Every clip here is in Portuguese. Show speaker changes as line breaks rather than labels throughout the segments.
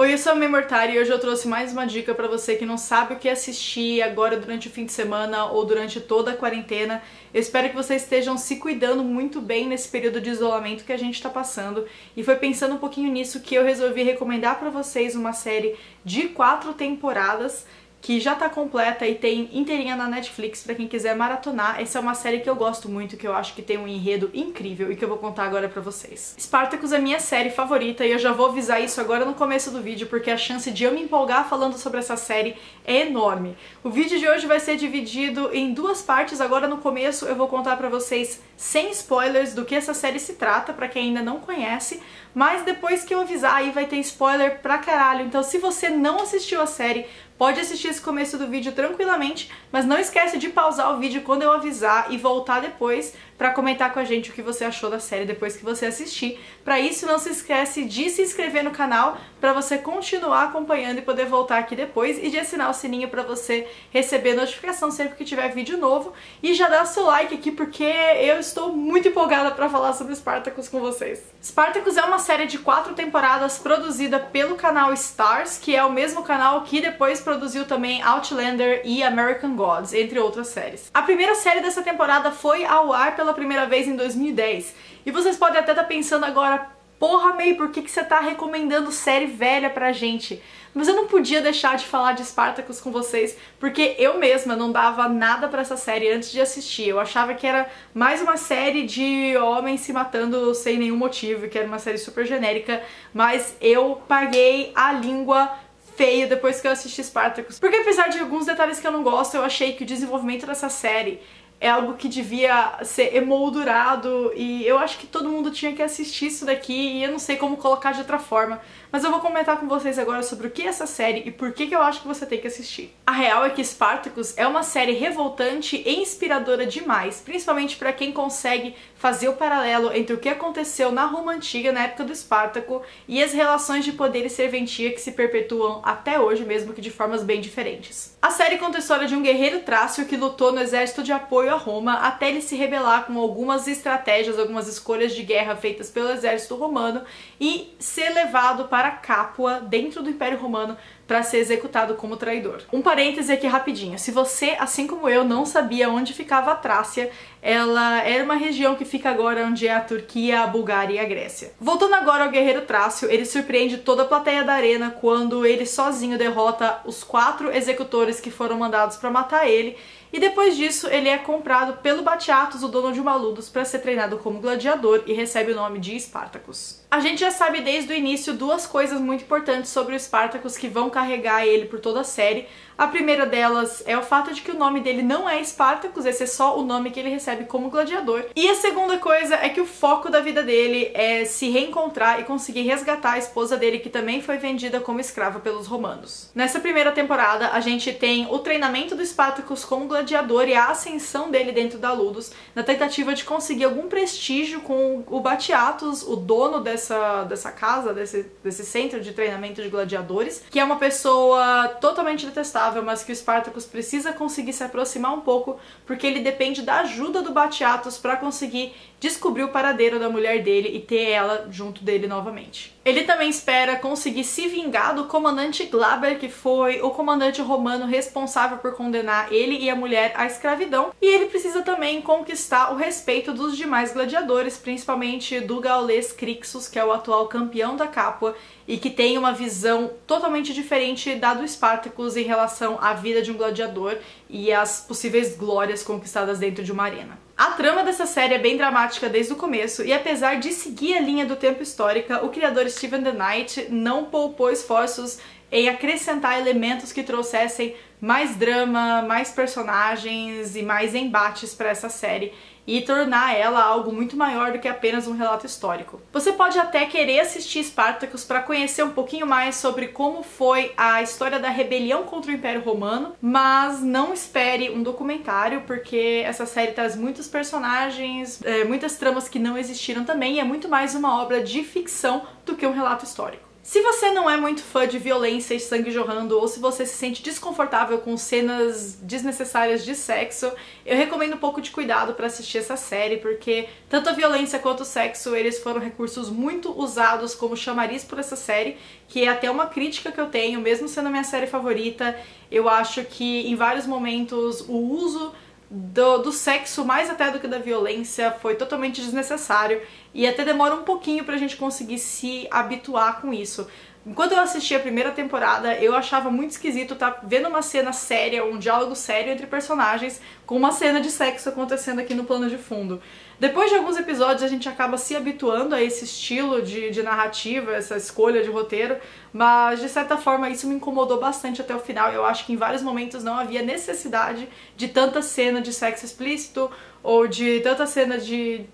Oi, eu sou a Memortária e hoje eu trouxe mais uma dica pra você que não sabe o que assistir agora durante o fim de semana ou durante toda a quarentena. Eu espero que vocês estejam se cuidando muito bem nesse período de isolamento que a gente tá passando. E foi pensando um pouquinho nisso que eu resolvi recomendar pra vocês uma série de 4 temporadas que já tá completa e tem inteirinha na Netflix pra quem quiser maratonar. Essa é uma série que eu gosto muito, que eu acho que tem um enredo incrível e que eu vou contar agora pra vocês. Spartacus é minha série favorita e eu já vou avisar isso agora no começo do vídeo, porque a chance de eu me empolgar falando sobre essa série é enorme. O vídeo de hoje vai ser dividido em 2 partes. Agora no começo eu vou contar pra vocês sem spoilers do que essa série se trata, pra quem ainda não conhece, mas depois que eu avisar aí vai ter spoiler pra caralho. Então se você não assistiu a série, pode assistir esse começo do vídeo tranquilamente, mas não esquece de pausar o vídeo quando eu avisar e voltar depois pra comentar com a gente o que você achou da série depois que você assistir. Pra isso, não se esquece de se inscrever no canal pra você continuar acompanhando e poder voltar aqui depois, e de assinar o sininho pra você receber notificação sempre que tiver vídeo novo. E já dá seu like aqui porque eu estou muito empolgada pra falar sobre Spartacus com vocês. Spartacus é uma série de 4 temporadas produzida pelo canal Starz, que é o mesmo canal que depois produziu também Outlander e American Gods, entre outras séries. A primeira série dessa temporada foi ao ar pela primeira vez em 2010. E vocês podem até estar pensando agora, porra, May, por que você tá recomendando série velha pra gente? Mas eu não podia deixar de falar de Spartacus com vocês, porque eu mesma não dava nada pra essa série antes de assistir. Eu achava que era mais uma série de homens se matando sem nenhum motivo, que era uma série super genérica, mas eu paguei a língua feio depois que eu assisti Spartacus. Porque apesar de alguns detalhes que eu não gosto, eu achei que o desenvolvimento dessa série é algo que devia ser emoldurado, e eu acho que todo mundo tinha que assistir isso daqui, e eu não sei como colocar de outra forma. Mas eu vou comentar com vocês agora sobre o que é essa série e por que eu acho que você tem que assistir. A real é que Spartacus é uma série revoltante e inspiradora demais, principalmente pra quem consegue fazer o paralelo entre o que aconteceu na Roma Antiga, na época do Espartaco, e as relações de poder e serventia que se perpetuam até hoje, mesmo que de formas bem diferentes. A série conta a história de um guerreiro trácio que lutou no exército de apoio a Roma até ele se rebelar com algumas estratégias, algumas escolhas de guerra feitas pelo exército romano e ser levado para Capua, dentro do Império Romano, para ser executado como traidor. Um parêntese aqui rapidinho. Se você, assim como eu, não sabia onde ficava a Trácia, ela era uma região que fica agora onde é a Turquia, a Bulgária e a Grécia. Voltando agora ao guerreiro Trácio, ele surpreende toda a plateia da arena quando ele sozinho derrota os 4 executores que foram mandados para matar ele, e depois disso ele é comprado pelo Batiatus, o dono de Maludos, para ser treinado como gladiador e recebe o nome de Spartacus. A gente já sabe desde o início 2 coisas muito importantes sobre o Spartacus que vão carregar ele por toda a série. A primeira delas é o fato de que o nome dele não é Spartacus, esse é só o nome que ele recebe como gladiador. E a segunda coisa é que o foco da vida dele é se reencontrar e conseguir resgatar a esposa dele, que também foi vendida como escrava pelos romanos. Nessa primeira temporada, a gente tem o treinamento do Spartacus como gladiador e a ascensão dele dentro da Ludus, na tentativa de conseguir algum prestígio com o Batiatus, o dono dessa casa, desse centro de treinamento de gladiadores, que é uma pessoa totalmente detestável, mas que o Spartacus precisa conseguir se aproximar um pouco, porque ele depende da ajuda do Batiatus para conseguir descobrir o paradeiro da mulher dele e ter ela junto dele novamente. Ele também espera conseguir se vingar do comandante Glaber, que foi o comandante romano responsável por condenar ele e a mulher à escravidão, e ele precisa também conquistar o respeito dos demais gladiadores, principalmente do gaulês Crixus, que é o atual campeão da Capua e que tem uma visão totalmente diferente da do Spartacus em relação à vida de um gladiador e às possíveis glórias conquistadas dentro de uma arena. A trama dessa série é bem dramática desde o começo, e apesar de seguir a linha do tempo histórica, o criador Steven The Knight não poupou esforços em acrescentar elementos que trouxessem mais drama, mais personagens e mais embates para essa série, e tornar ela algo muito maior do que apenas um relato histórico. Você pode até querer assistir Spartacus para conhecer um pouquinho mais sobre como foi a história da rebelião contra o Império Romano, mas não espere um documentário, porque essa série traz muitos personagens, muitas tramas que não existiram também, e é muito mais uma obra de ficção do que um relato histórico. Se você não é muito fã de violência e sangue jorrando, ou se você se sente desconfortável com cenas desnecessárias de sexo, eu recomendo um pouco de cuidado para assistir essa série, porque tanto a violência quanto o sexo, eles foram recursos muito usados como chamariz por essa série, que é até uma crítica que eu tenho, mesmo sendo a minha série favorita. Eu acho que em vários momentos o uso do sexo, mais até do que da violência, foi totalmente desnecessário e até demora um pouquinho pra gente conseguir se habituar com isso. Enquanto eu assisti a primeira temporada, eu achava muito esquisito estar vendo uma cena séria, um diálogo sério entre personagens, com uma cena de sexo acontecendo aqui no plano de fundo. Depois de alguns episódios a gente acaba se habituando a esse estilo de narrativa, essa escolha de roteiro, mas de certa forma isso me incomodou bastante até o final. Eu acho que em vários momentos não havia necessidade de tanta cena de sexo explícito ou de tanta cena de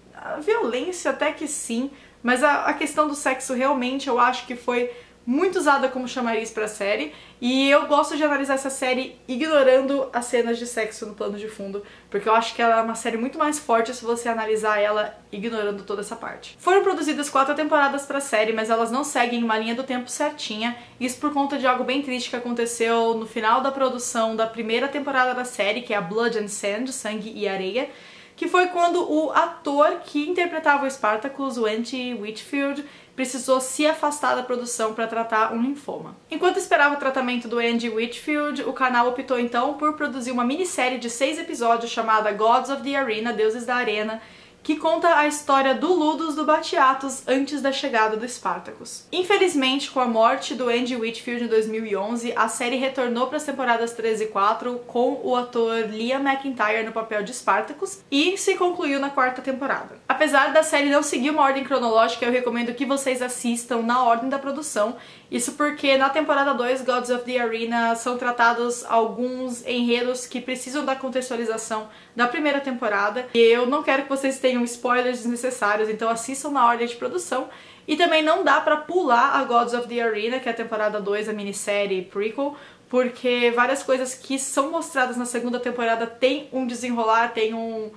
violência, até que sim, mas a questão do sexo realmente eu acho que foi muito usada como chamariz pra série, e eu gosto de analisar essa série ignorando as cenas de sexo no plano de fundo, porque eu acho que ela é uma série muito mais forte se você analisar ela ignorando toda essa parte. Foram produzidas 4 temporadas pra série, mas elas não seguem uma linha do tempo certinha, isso por conta de algo bem triste que aconteceu no final da produção da primeira temporada da série, que é a Blood and Sand, Sangue e Areia, que foi quando o ator que interpretava o Spartacus, o Andy Whitfield, precisou se afastar da produção para tratar um linfoma. Enquanto esperava o tratamento do Andy Whitfield, o canal optou então por produzir uma minissérie de 6 episódios chamada Gods of the Arena, Deuses da Arena, que conta a história do Ludus do Batiatus antes da chegada do Spartacus. Infelizmente, com a morte do Andy Whitfield em 2011, a série retornou para as temporadas 3 e 4 com o ator Liam McIntyre no papel de Spartacus e se concluiu na 4ª temporada. Apesar da série não seguir uma ordem cronológica, eu recomendo que vocês assistam na ordem da produção. Isso porque na temporada 2, Gods of the Arena, são tratados alguns enredos que precisam da contextualização da primeira temporada. E eu não quero que vocês tenham spoilers desnecessários, então assistam na ordem de produção. E também não dá pra pular a Gods of the Arena, que é a temporada 2, a minissérie prequel, porque várias coisas que são mostradas na 2ª temporada tem um desenrolar, tem um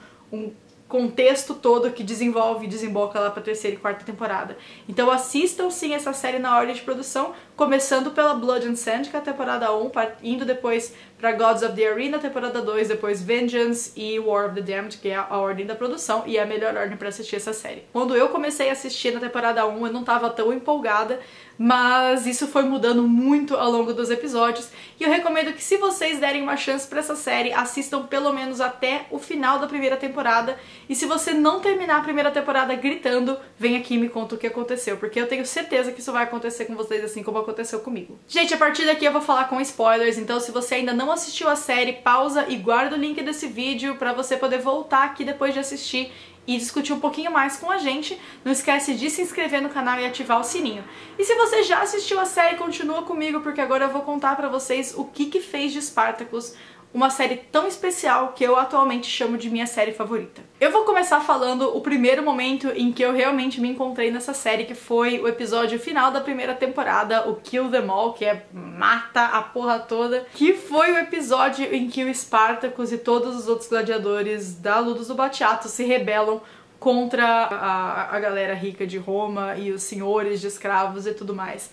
contexto todo que desenvolve e desemboca lá pra 3ª e 4ª temporada. Então assistam sim essa série na ordem de produção, começando pela Blood and Sand, que é a temporada 1, indo depois pra Gods of the Arena, temporada 2, depois Vengeance e War of the Damned, que é a ordem da produção, e é a melhor ordem pra assistir essa série. Quando eu comecei a assistir na temporada 1, eu não tava tão empolgada, mas isso foi mudando muito ao longo dos episódios, e eu recomendo que se vocês derem uma chance pra essa série, assistam pelo menos até o final da primeira temporada, e se você não terminar a primeira temporada gritando, vem aqui e me conta o que aconteceu, porque eu tenho certeza que isso vai acontecer com vocês assim como aconteceu comigo. Gente, a partir daqui eu vou falar com spoilers, então se você ainda não assistiu a série, pausa e guarda o link desse vídeo pra você poder voltar aqui depois de assistir e discutir um pouquinho mais com a gente. Não esquece de se inscrever no canal e ativar o sininho. E se você já assistiu a série, continua comigo, porque agora eu vou contar pra vocês o que fez de Spartacus uma série tão especial que eu atualmente chamo de minha série favorita. Eu vou começar falando o primeiro momento em que eu realmente me encontrei nessa série, que foi o episódio final da primeira temporada, o Kill Them All, que é mata a porra toda, que foi o episódio em que o Spartacus e todos os outros gladiadores da Ludus do Batiatus se rebelam contra a galera rica de Roma e os senhores de escravos e tudo mais.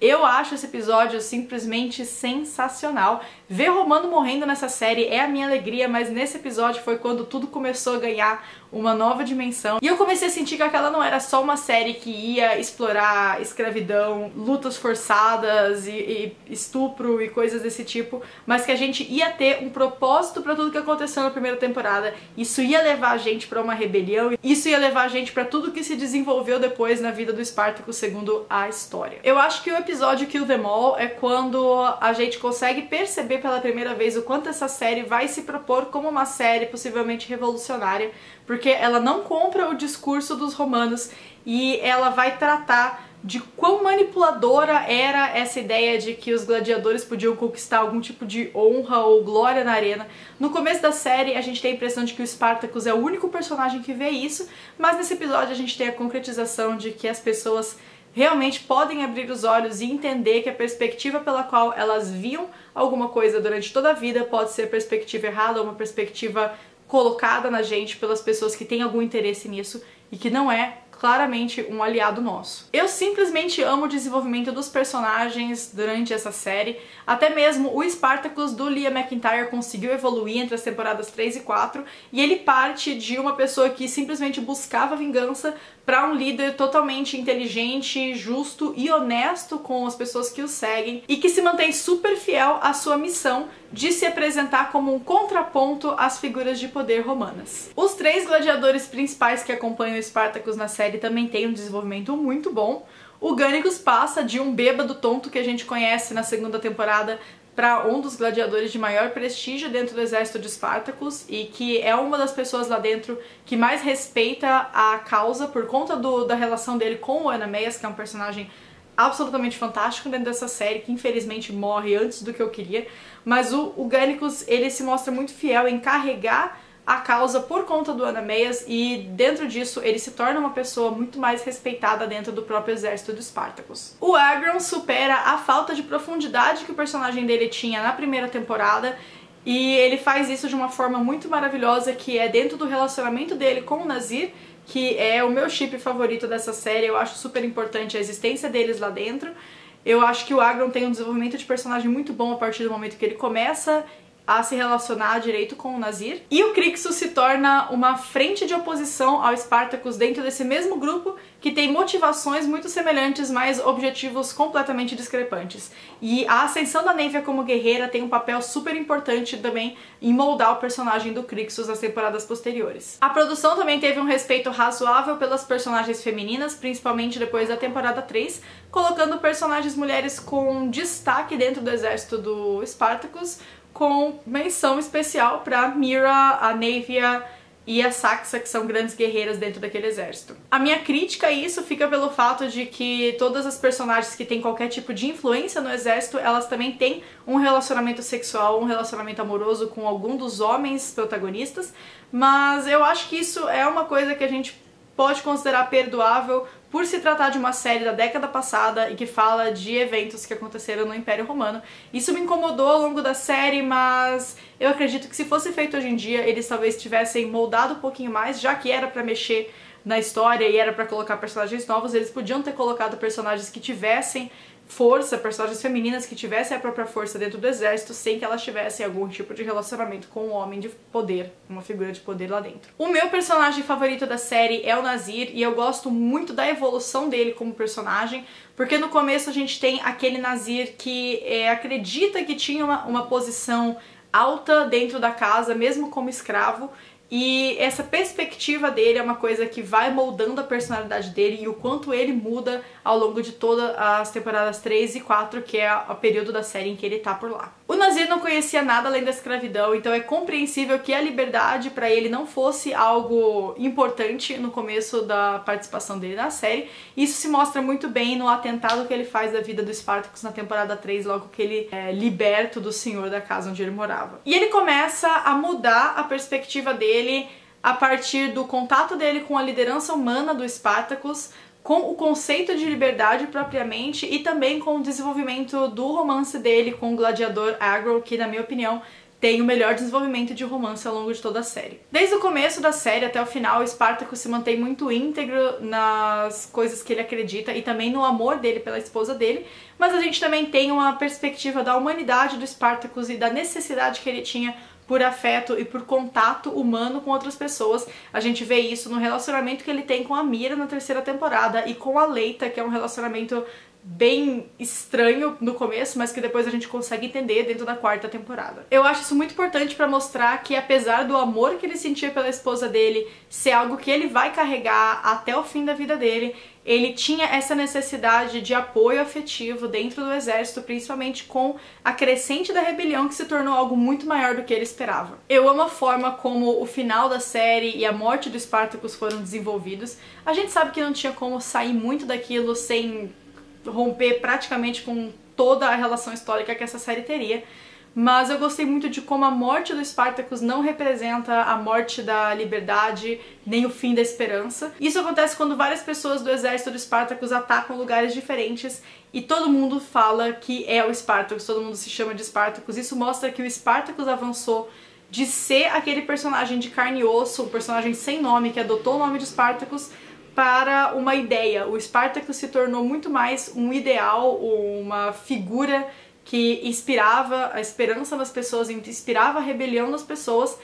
Eu acho esse episódio simplesmente sensacional. Ver Romano morrendo nessa série é a minha alegria, mas nesse episódio foi quando tudo começou a ganhar uma nova dimensão. E eu comecei a sentir que aquela não era só uma série que ia explorar escravidão, lutas forçadas e estupro e coisas desse tipo, mas que a gente ia ter um propósito pra tudo que aconteceu na primeira temporada. Isso ia levar a gente pra uma rebelião, isso ia levar a gente pra tudo que se desenvolveu depois na vida do Spartacus segundo a história. Eu acho que o episódio Kill Them All é quando a gente consegue perceber pela primeira vez o quanto essa série vai se propor como uma série possivelmente revolucionária, porque ela não compra o discurso dos romanos e ela vai tratar de quão manipuladora era essa ideia de que os gladiadores podiam conquistar algum tipo de honra ou glória na arena. No começo da série a gente tem a impressão de que o Spartacus é o único personagem que vê isso, mas nesse episódio a gente tem a concretização de que as pessoas realmente podem abrir os olhos e entender que a perspectiva pela qual elas viam alguma coisa durante toda a vida pode ser perspectiva errada ou uma perspectiva colocada na gente pelas pessoas que têm algum interesse nisso e que não é claramente um aliado nosso. Eu simplesmente amo o desenvolvimento dos personagens durante essa série, até mesmo o Spartacus do Liam McIntyre conseguiu evoluir entre as temporadas 3 e 4, e ele parte de uma pessoa que simplesmente buscava vingança para um líder totalmente inteligente, justo e honesto com as pessoas que o seguem, e que se mantém super fiel à sua missão de se apresentar como um contraponto às figuras de poder romanas. Os 3 gladiadores principais que acompanham o Spartacus na série também têm um desenvolvimento muito bom. O Gannicus passa de um bêbado tonto que a gente conhece na segunda temporada para um dos gladiadores de maior prestígio dentro do exército de Spartacus, e que é uma das pessoas lá dentro que mais respeita a causa por conta da relação dele com o Eneas, que é um personagem absolutamente fantástico dentro dessa série, que infelizmente morre antes do que eu queria, mas o Gannicus, ele se mostra muito fiel em carregar a causa por conta do Eneas, e dentro disso ele se torna uma pessoa muito mais respeitada dentro do próprio exército de Spartacus. O Agron supera a falta de profundidade que o personagem dele tinha na primeira temporada, e ele faz isso de uma forma muito maravilhosa, que é dentro do relacionamento dele com o Nazir, que é o meu chip favorito dessa série. Eu acho super importante a existência deles lá dentro. Eu acho que o Agron tem um desenvolvimento de personagem muito bom a partir do momento que ele começa a se relacionar direito com o Nazir. E o Crixus se torna uma frente de oposição ao Spartacus dentro desse mesmo grupo, que tem motivações muito semelhantes, mas objetivos completamente discrepantes. E a ascensão da Naevia como guerreira tem um papel super importante também em moldar o personagem do Crixus nas temporadas posteriores. A produção também teve um respeito razoável pelas personagens femininas, principalmente depois da temporada 3, colocando personagens mulheres com destaque dentro do exército do Spartacus, com menção especial para Mira, a Naevia e a Saxa, que são grandes guerreiras dentro daquele exército. A minha crítica a isso fica pelo fato de que todas as personagens que têm qualquer tipo de influência no exército, elas também têm um relacionamento sexual, um relacionamento amoroso com algum dos homens protagonistas, mas eu acho que isso é uma coisa que a gente pode considerar perdoável por se tratar de uma série da década passada e que fala de eventos que aconteceram no Império Romano. Isso me incomodou ao longo da série, mas eu acredito que se fosse feito hoje em dia, eles talvez tivessem moldado um pouquinho mais, já que era pra mexer na história e era pra colocar personagens novos, eles podiam ter colocado personagens que tivessem força, personagens femininas que tivessem a própria força dentro do exército, sem que elas tivessem algum tipo de relacionamento com um homem de poder, uma figura de poder lá dentro. O meu personagem favorito da série é o Nazir, e eu gosto muito da evolução dele como personagem, porque no começo a gente tem aquele Nazir que acredita que tinha uma posição alta dentro da casa, mesmo como escravo, e essa perspectiva dele é uma coisa que vai moldando a personalidade dele e o quanto ele muda ao longo de todas as temporadas 3 e 4, que é o período da série em que ele tá por lá. O Nazir não conhecia nada além da escravidão, então é compreensível que a liberdade para ele não fosse algo importante no começo da participação dele na série. Isso se mostra muito bem no atentado que ele faz da vida do Spartacus na temporada 3, logo que ele é liberto do senhor da casa onde ele morava. E ele começa a mudar a perspectiva dele a partir do contato dele com a liderança humana do Spartacus, com o conceito de liberdade propriamente, e também com o desenvolvimento do romance dele com o gladiador Agron, que na minha opinião tem o melhor desenvolvimento de romance ao longo de toda a série. Desde o começo da série até o final, o Spartacus se mantém muito íntegro nas coisas que ele acredita e também no amor dele pela esposa dele, mas a gente também tem uma perspectiva da humanidade do Spartacus e da necessidade que ele tinha por afeto e por contato humano com outras pessoas. A gente vê isso no relacionamento que ele tem com a Mira na terceira temporada e com a Leita, que é um relacionamento bem estranho no começo, mas que depois a gente consegue entender dentro da quarta temporada. Eu acho isso muito importante pra mostrar que, apesar do amor que ele sentia pela esposa dele ser algo que ele vai carregar até o fim da vida dele, ele tinha essa necessidade de apoio afetivo dentro do exército, principalmente com a crescente da rebelião, que se tornou algo muito maior do que ele esperava. Eu amo a forma como o final da série e a morte do Spartacus foram desenvolvidos. A gente sabe que não tinha como sair muito daquilo sem romper praticamente com toda a relação histórica que essa série teria, mas eu gostei muito de como a morte do Spartacus não representa a morte da liberdade, nem o fim da esperança. Isso acontece quando várias pessoas do exército do Spartacus atacam lugares diferentes e todo mundo fala que é o Spartacus, todo mundo se chama de Spartacus. Isso mostra que o Spartacus avançou de ser aquele personagem de carne e osso, um personagem sem nome que adotou o nome de Spartacus, para uma ideia. O Spartacus se tornou muito mais um ideal, uma figura que inspirava a esperança nas pessoas, inspirava a rebelião nas pessoas.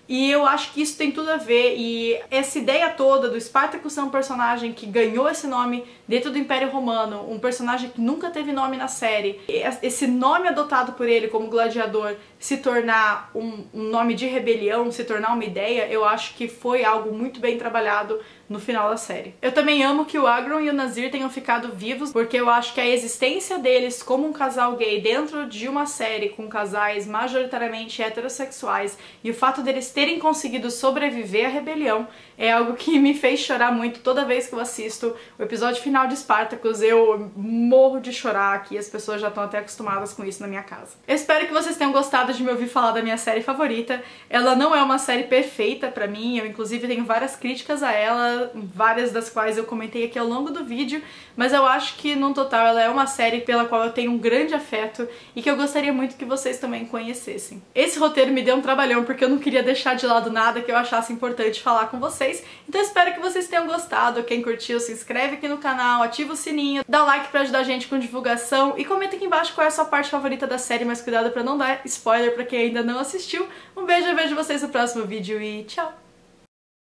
E eu acho que isso tem tudo a ver, e essa ideia toda do Spartacus ser um personagem que ganhou esse nome dentro do Império Romano, um personagem que nunca teve nome na série, esse nome adotado por ele como gladiador se tornar um nome de rebelião, se tornar uma ideia, eu acho que foi algo muito bem trabalhado no final da série. Eu também amo que o Agron e o Nazir tenham ficado vivos, porque eu acho que a existência deles como um casal gay dentro de uma série com casais majoritariamente heterossexuais e o fato deles terem conseguido sobreviver à rebelião é algo que me fez chorar muito toda vez que eu assisto o episódio final de Spartacus. Eu morro de chorar aqui, as pessoas já estão até acostumadas com isso na minha casa. Eu espero que vocês tenham gostado de me ouvir falar da minha série favorita. Ela não é uma série perfeita pra mim, eu inclusive tenho várias críticas a ela, várias das quais eu comentei aqui ao longo do vídeo, mas eu acho que no total ela é uma série pela qual eu tenho um grande afeto e que eu gostaria muito que vocês também conhecessem. Esse roteiro me deu um trabalhão porque eu não queria deixar de lado nada que eu achasse importante falar com vocês, então eu espero que vocês tenham gostado. Quem curtiu, se inscreve aqui no canal, ativa o sininho, dá like pra ajudar a gente com divulgação e comenta aqui embaixo qual é a sua parte favorita da série, mas cuidado pra não dar spoiler pra quem ainda não assistiu. Um beijo, eu vejo vocês no próximo vídeo e tchau!